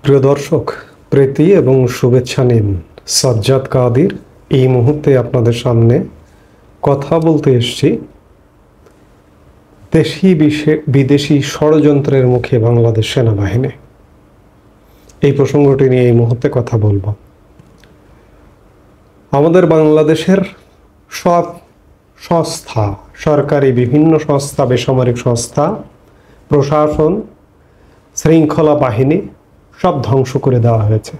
প্রিয় দর্শক, প্রীতি এবং শুভেচ্ছা নিন। সাজ্জাদ কাদির এই মুহূর্তে আপনাদের সামনে কথা বলতে এসেছি দেশি বিদেশি ষড়যন্ত্রের মুখে বাংলাদেশ সেনাবাহিনী। এই প্রসঙ্গটি নিয়ে এই মুহূর্তে কথা বলবো। আমাদের বাংলাদেশের সব সংস্থা, সরকারি বিভিন্ন সংস্থা, বেসামরিক সংস্থা, প্রশাসন, শৃঙ্খলা বাহিনী সব ধ্বংস করে দেওয়া হয়েছে।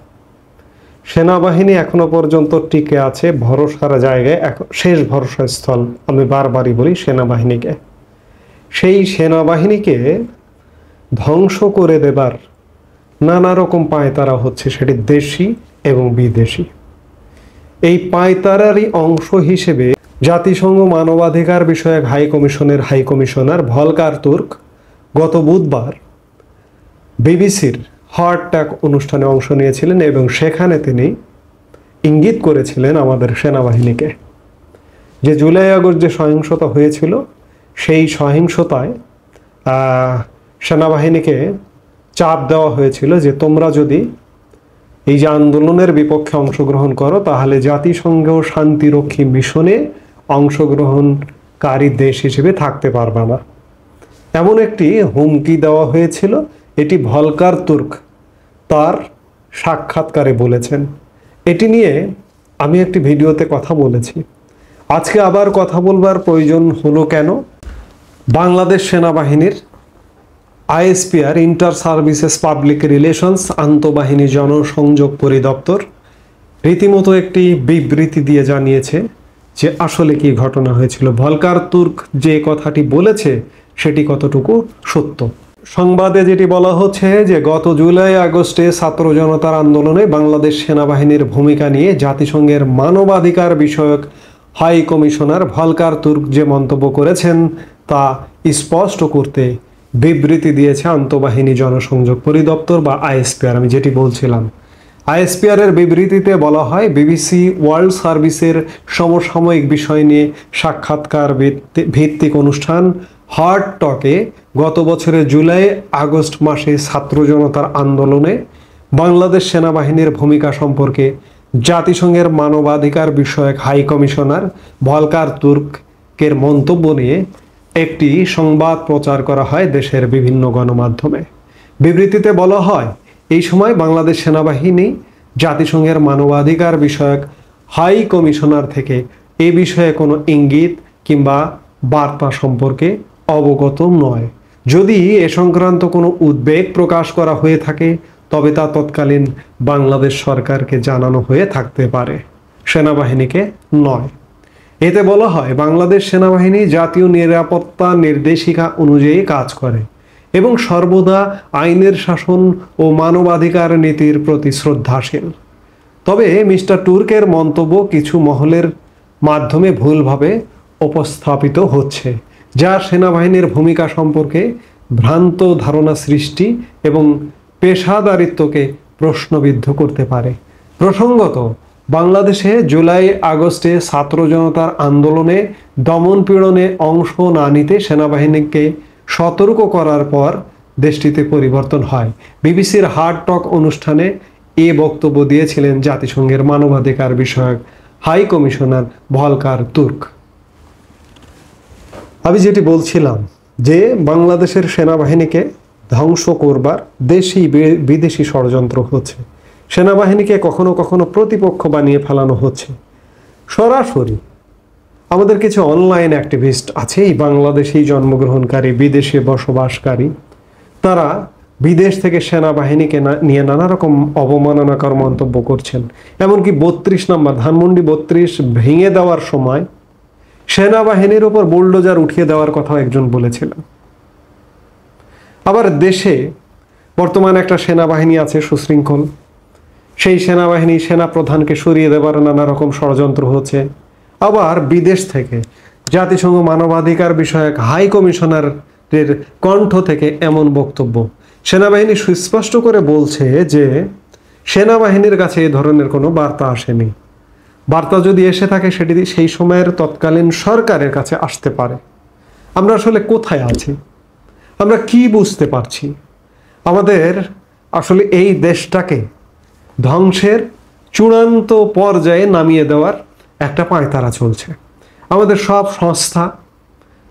সেনাবাহিনী এখনো পর্যন্ত টিকে আছে ভরসার জায়গায়। শেষ ভরসাস্থল আমি বারবারই বলি সেনাবাহিনীকে। সেই সেনাবাহিনীকে ধ্বংস করে দেবার নানা রকম পায়তারা হচ্ছে, সেটি দেশি এবং বিদেশি। এই পায়তারারই অংশ হিসেবে জাতিসংঘ মানবাধিকার বিষয়ক হাই কমিশনের হাই কমিশনার ভলকার তুর্ক গত বুধবার বিবিসির হার্ট ট্যাক অনুষ্ঠানে অংশ নিয়েছিলেন এবং সেখানে তিনি ইঙ্গিত করেছিলেন আমাদের সেনাবাহিনীকে যে জুলাই আগস্ট যে সহিংসতা হয়েছিল সেই সহিংসতায় সেনাবাহিনীকে চাপ দেওয়া হয়েছিল যে তোমরা যদি এই যে আন্দোলনের বিপক্ষে অংশগ্রহণ করো তাহলে জাতিসংঘ শান্তিরক্ষী মিশনে অংশগ্রহণকারী দেশ হিসেবে থাকতে পারবে না, এমন একটি হুমকি দেওয়া হয়েছিল। এটি ভলকার তুর্ক তার সাক্ষাৎকারে বলেছেন। এটি নিয়ে আমি একটি ভিডিওতে কথা বলেছি। আজকে আবার কথা বলবার প্রয়োজন হলো কেন? বাংলাদেশ সেনাবাহিনীর ISPR inter services public relations আন্তঃবাহিনী জনসংযোগ পরিদপ্তর রীতিমতো একটি বিবৃতি দিয়ে জানিয়েছে যে আসলে কি ঘটনা হয়েছিল। ভলকার তুর্ক যে কথাটি বলেছে সেটি কতটুকু সত্য। সংবাদে যেটি বলা হচ্ছে যে গত জুলাই আগস্টে ছাত্র জনতার আন্দোলনে বাংলাদেশ সেনাবাহিনীর ভূমিকা নিয়ে জাতিসংঘের মানবাধিকার বিষয়ক হাই কমিশনার ভলকার তুর্ক যে মন্তব্য করেছেন তা স্পষ্ট করতে বিবৃতি দিয়েছে আন্তঃবাহিনী জনসংযোগ পরিদপ্তর বা আইএসপিআর। আমি যেটি বলছিলাম, আইএসপিআর এর বিবৃতিতে বলা হয় বিবিসি ওয়ার্ল্ড সার্ভিসের সমসাময়িক বিষয় নিয়ে সাক্ষাৎকার ভিত্তিক অনুষ্ঠান হার্ট টকে গত বছরের জুলাই আগস্ট মাসে ছাত্র জনতার আন্দোলনে বাংলাদেশ সেনাবাহিনীর ভূমিকা সম্পর্কে জাতিসংঘের মানবাধিকার বিষয়ক হাই কমিশনার ভলকার তুর্কের মন্তব্য নিয়ে একটি সংবাদ প্রচার করা হয় দেশের বিভিন্ন গণমাধ্যমে। বিবৃতিতে বলা হয় এই সময় বাংলাদেশ সেনাবাহিনী জাতিসংঘের মানবাধিকার বিষয়ক হাই কমিশনার থেকে এ বিষয়ে কোনো ইঙ্গিত কিংবা বার্তা সম্পর্কে অবগত নয়। যদি এ সংক্রান্ত কোনো উদ্বেগ প্রকাশ করা হয়ে থাকে তবে তা তৎকালীন বাংলাদেশ সরকারকে জানানো হয়ে থাকতে পারে, সেনাবাহিনীকে নয়। এতে বলা হয় বাংলাদেশ সেনাবাহিনী জাতীয় নিরাপত্তা নির্দেশিকা অনুযায়ী কাজ করে এবং সর্বদা আইনের শাসন ও মানবাধিকার নীতির প্রতি শ্রদ্ধাশীল। তবে মিস্টার তুর্কের মন্তব্য কিছু মহলের মাধ্যমে ভুলভাবে উপস্থাপিত হচ্ছে, যা সেনাবাহিনীর ভূমিকা সম্পর্কে ভ্রান্ত ধারণা সৃষ্টি এবং পেশাদারিত্বকে প্রশ্নবিদ্ধ করতে পারে। প্রসঙ্গত, বাংলাদেশে জুলাই আগস্টে ছাত্র জনতার আন্দোলনে দমনপীড়নে অংশ না নিতে সেনাবাহিনীকে সতর্ক করার পর দেশটিতে পরিবর্তন হয়। বিবিসির হার্ট টক অনুষ্ঠানে এ বক্তব্য দিয়েছিলেন জাতিসংঘের মানবাধিকার বিষয়ক হাই কমিশনার ভলকার তুর্ক। আমি যেটি বলছিলাম যে বাংলাদেশের সেনাবাহিনীকে ধ্বংস করবার দেশি বিদেশি ষড়যন্ত্র হচ্ছে। সেনাবাহিনীকে কখনো কখনো প্রতিপক্ষ বানিয়ে ফেলানো হচ্ছে। সরাসরি আমাদের কিছু অনলাইন অ্যাক্টিভিস্ট আছে এই বাংলাদেশেই জন্মগ্রহণকারী বিদেশে বসবাসকারী, তারা বিদেশ থেকে সেনাবাহিনীকে নিয়ে নানা রকম অবমাননাকর মন্তব্য করছেন। এমনকি 32 নম্বর ধানমন্ডি 32 ভেঙে দেওয়ার সময় সেনাবাহিনীর উপর বুলডোজার উঠিয়ে দেওয়ার কথা একজন বলেছিলেন। আবার দেশে বর্তমানে একটা সেনাবাহিনী আছে সুশৃঙ্খল, সেই সেনাবাহিনী সেনাপ্রধানকে সরিয়ে দেবার নানা রকম ষড়যন্ত্র হচ্ছে। আবার বিদেশ থেকে জাতিসংঘ মানবাধিকার বিষয়ক হাই কমিশনারের কণ্ঠ থেকে এমন বক্তব্য। সেনাবাহিনী সুস্পষ্ট করে বলছে যে সেনাবাহিনীর কাছে এ ধরনের কোনো বার্তা আসেনি। বার্তা যদি এসে থাকে সেটি সেই সময়ের তৎকালীন সরকারের কাছে আসতে পারে। আমরা আসলে কোথায় আছি? আমরা কি বুঝতে পারছি? আমাদের আসলে এই দেশটাকে ধ্বংসের চূড়ান্ত পর্যায়ে নামিয়ে দেওয়ার একটা পাঁয়তারা চলছে। আমাদের সব সংস্থা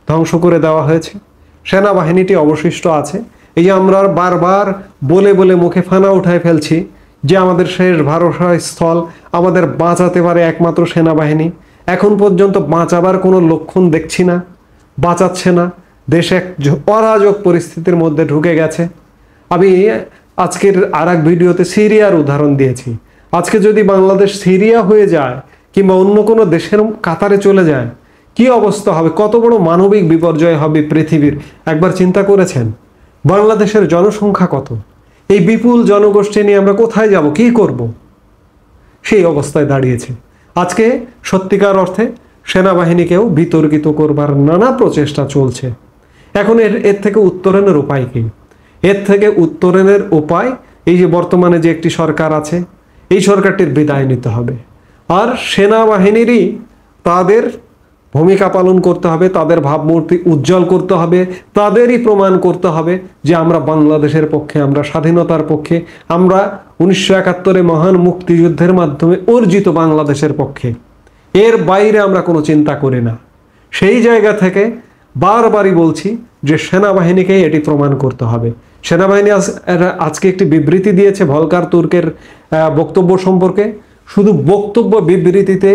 ধ্বংস করে দেওয়া হয়েছে, সেনাবাহিনীটি অবশিষ্ট আছে। এই যে আমরা বারবার বলে বলে মুখে ফানা উঠায় ফেলছি যে আমাদের শেষ ভরসা স্থল, আমাদের বাঁচাতে পারে একমাত্র সেনাবাহিনী। এখন পর্যন্ত বাঁচাবার কোনো লক্ষণ দেখছি না, বাঁচাচ্ছে না। দেশ এক অরাজক পরিস্থিতির মধ্যে ঢুকে গেছে। আমি আজকের আর এক ভিডিওতে সিরিয়ার উদাহরণ দিয়েছি। আজকে যদি বাংলাদেশ সিরিয়া হয়ে যায় কিংবা অন্য কোনো দেশের কাতারে চলে যায়, কি অবস্থা হবে, কত বড় মানবিক বিপর্যয় হবে পৃথিবীর, একবার চিন্তা করেছেন? বাংলাদেশের জনসংখ্যা কত? এই বিপুল জনগোষ্ঠী নিয়ে আমরা কোথায় যাব, কি করব? সেই অবস্থায় দাঁড়িয়েছে। আজকে সত্যিকার অর্থে সেনাবাহিনীকেও বিতর্কিত করবার নানা প্রচেষ্টা চলছে। এখন এর থেকে উত্তরণের উপায় কি? এর থেকে উত্তরণের উপায় এই যে বর্তমানে যে একটি সরকার আছে, এই সরকারটির বিদায় নিতে হবে। আর সেনাবাহিনীরই তাদের ভূমিকা পালন করতে হবে, তাদের ভাবমূর্তি উজ্জ্বল করতে হবে, তাদেরই প্রমাণ করতে হবে যে আমরা বাংলাদেশের পক্ষে, আমরা স্বাধীনতার পক্ষে, আমরা 1971 মহান মুক্তিযুদ্ধের মাধ্যমে অর্জিত বাংলাদেশের পক্ষে। এর বাইরে আমরা কোনো চিন্তা করি না। সেই জায়গা থেকে বারবারই বলছি যে সেনাবাহিনীকে এটি প্রমাণ করতে হবে। সেনাবাহিনী আজকে একটি বিবৃতি দিয়েছে ভলকার তুর্কের বক্তব্য সম্পর্কে। শুধু বক্তব্য বিবৃতিতে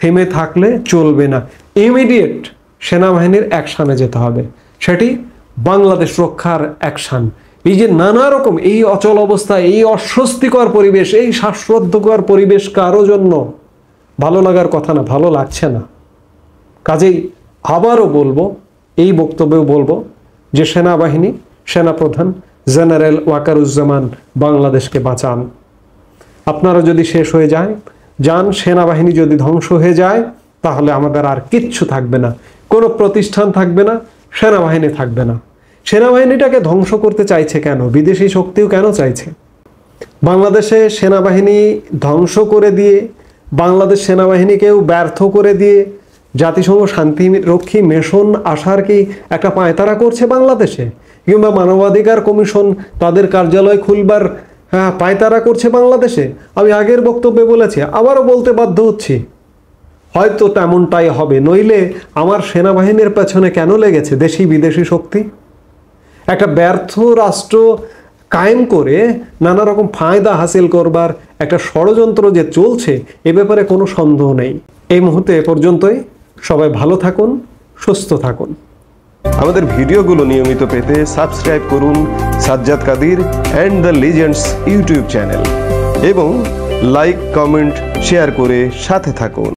থেমে থাকলে চলবে না, ইমিডিয়েট সেনাবাহিনীর অ্যাকশানে যেতে হবে। সেটি বাংলাদেশ রক্ষার অ্যাকশান। এই যে নানা রকম এই অচল অবস্থা, এই অস্বস্তিকর পরিবেশ, এই শ্বাসরুদ্ধকর পরিবেশ কারো জন্য ভালো লাগার কথা না, ভালো লাগছে না। কাজেই আবারও বলবো, এই বক্তব্যেও বলবো যে সেনাবাহিনী, সেনাপ্রধান জেনারেল ওয়াকারুজ্জামান বাংলাদেশকে বাঁচান। আপনারা যদি শেষ হয়ে যান, সেনাবাহিনী যদি ধ্বংস হয়ে যায়, তাহলে আমাদের আর কিচ্ছু থাকবে না, কোনো প্রতিষ্ঠান থাকবে না, সেনাবাহিনী থাকবে না। সেনাবাহিনীটাকে ধ্বংস করতে চাইছে কেন? বিদেশি শক্তিও কেন চাইছে? বাংলাদেশে সেনাবাহিনী ধ্বংস করে দিয়ে, বাংলাদেশ সেনাবাহিনীকেও ব্যর্থ করে দিয়ে জাতিসংঘ শান্তিরক্ষী মিশন আসার কি একটা পায়তারা করছে বাংলাদেশে? কিংবা মানবাধিকার কমিশন তাদের কার্যালয় খুলবার পায়তারা করছে বাংলাদেশে? আমি আগের বক্তব্যে বলেছি, আবারও বলতে বাধ্য হচ্ছি, হয়তো তেমনটাই হবে। নইলে আমার সেনাবাহিনীর পেছনে কেন লেগেছে দেশি বিদেশি শক্তি? একটা ব্যর্থ রাষ্ট্র কায়েম করে নানা রকম ফায়দা হাসিল করবার একটা ষড়যন্ত্র যে চলছে, এ ব্যাপারে কোনো সন্দেহ নেই। এই মুহূর্তে এ পর্যন্তই। সবাই ভালো থাকুন, সুস্থ থাকুন। আমাদের ভিডিওগুলো নিয়মিত পেতে সাবস্ক্রাইব করুন Sajjad Kadir and the legends YouTube channel এবং লাইক, কমেন্ট, শেয়ার করে সাথে থাকুন।